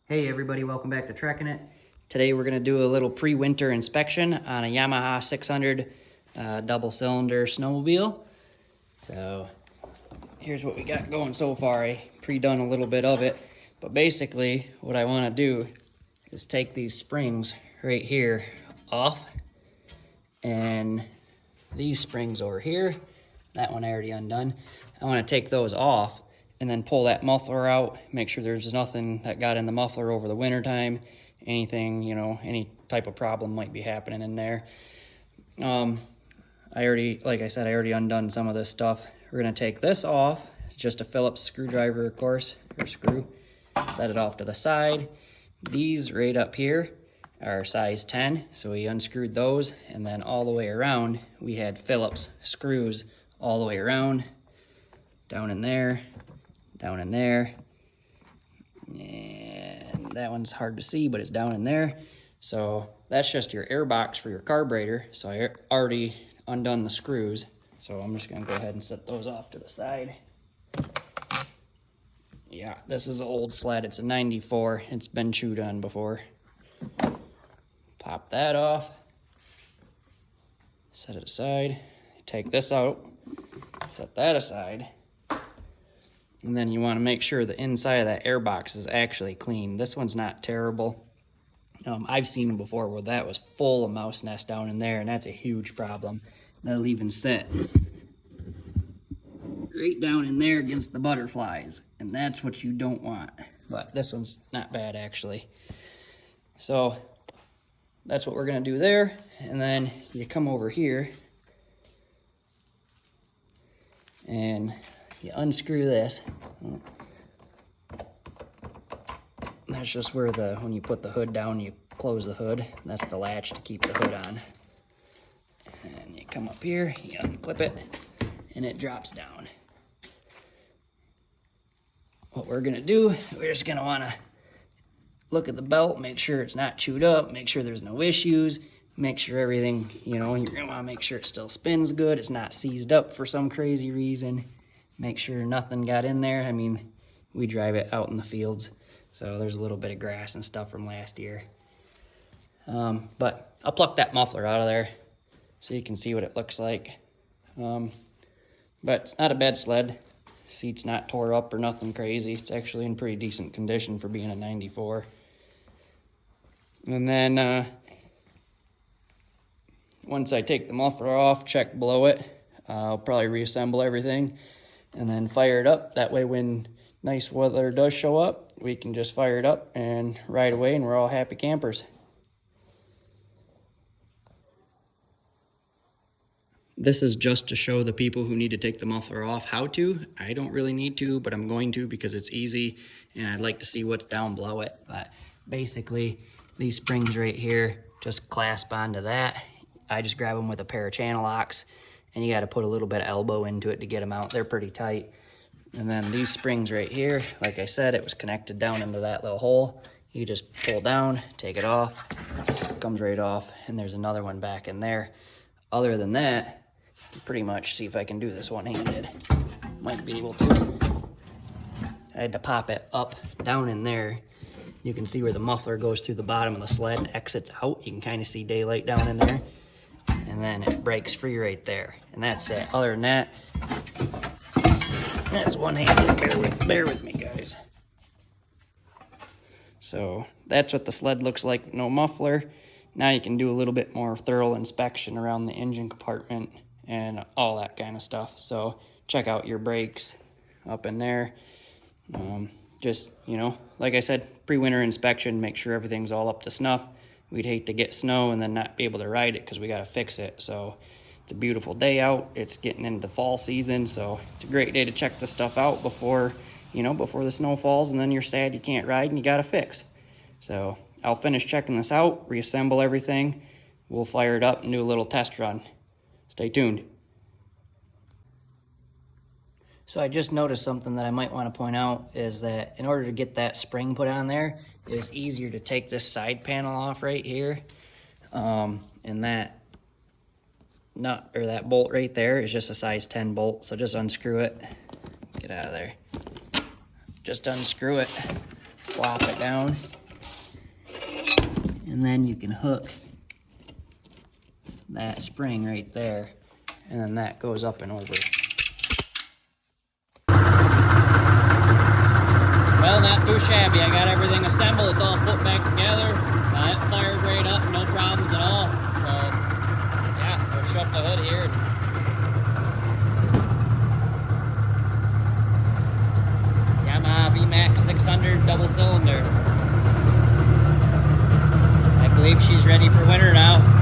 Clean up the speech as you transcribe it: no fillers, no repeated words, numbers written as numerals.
Hey everybody, welcome back to Trekking It. Today we're going to do a little pre-winter inspection on a Yamaha 600 double cylinder snowmobile. So here's what we got going so far. I pre-done a little bit of it, but basically what I want to do is take these springs right here off, and these springs over here, that one I already undone. I want to take those off and then pull that muffler out, make sure there's nothing that got in the muffler over the winter time, anything, you know, any type of problem might be happening in there. Like I said, I already undone some of this stuff. We're gonna take this off, just a Phillips screwdriver, of course, or screw, set it off to the side. These right up here are size 10, so we unscrewed those, and then all the way around, we had Phillips screws all the way around, down in there, down in there, and that one's hard to see, but it's down in there. So that's just your air box for your carburetor. So I already undone the screws, so I'm just gonna go ahead and set those off to the side. Yeah, this is an old sled. It's a 94. It's been chewed on before. Pop that off, set it aside, take this out, set that aside. And then you want to make sure the inside of that air box is actually clean. This one's not terrible. I've seen them before where that was full of mouse nests down in there, and that's a huge problem. That'll even sit right down in there against the butterflies, and that's what you don't want. But this one's not bad, actually. So that's what we're going to do there. And then you come over here and you unscrew this. That's just where when you put the hood down, you close the hood. That's the latch to keep the hood on. And you come up here, you unclip it, and it drops down. What we're gonna do, we're just gonna wanna look at the belt, make sure it's not chewed up, make sure there's no issues, make sure everything, you know, you're gonna wanna make sure it still spins good, it's not seized up for some crazy reason. Make sure nothing got in there. I mean, we drive it out in the fields, so there's a little bit of grass and stuff from last year. But I'll pluck that muffler out of there so you can see what it looks like. But it's not a bad sled. Seat's not tore up or nothing crazy. It's actually in pretty decent condition for being a 94. And then once I take the muffler off, check below it, I'll probably reassemble everything and then fire it up. That way when nice weather does show up, we can just fire it up and ride away, and we're all happy campers. This is just to show the people who need to take the muffler off how to. I don't really need to, but I'm going to because it's easy and I'd like to see what's down below it. But basically, these springs right here just clasp onto that. I just grab them with a pair of channel locks, and you got to put a little bit of elbow into it to get them out. They're pretty tight. And then these springs right here, like I said, it was connected down into that little hole. You just pull down, take it off, it comes right off, and there's another one back in there. Other than that, pretty much, see if I can do this one-handed. Might be able to. I had to pop it up, down in there. You can see where the muffler goes through the bottom of the sled and exits out. You can kind of see daylight down in there. And then it breaks free right there. And that's it. Other than that, that's one-handed. Bear with me, guys. So that's what the sled looks like, no muffler. Now you can do a little bit more thorough inspection around the engine compartment and all that kind of stuff. So check out your brakes up in there. Just, you know, like I said, pre-winter inspection, make sure everything's all up to snuff. We'd hate to get snow and then not be able to ride it because we got to fix it. So it's a beautiful day out. It's getting into fall season, so it's a great day to check the stuff out before, you know, before the snow falls, and then you're sad you can't ride and you got to fix. So I'll finish checking this out, reassemble everything. We'll fire it up and do a little test run. Stay tuned. So I just noticed something that I might want to point out is that in order to get that spring put on there, it's easier to take this side panel off right here. And that nut or that bolt right there is just a size 10 bolt. So just unscrew it, get out of there. Just unscrew it, flop it down, and then you can hook that spring right there, and then that goes up and over. Well, not too shabby. I got everything assembled. It's all put back together. It fired right up, no problems at all. So, yeah, we'll shut the hood here. Yamaha VMax 600 double cylinder. I believe she's ready for winter now.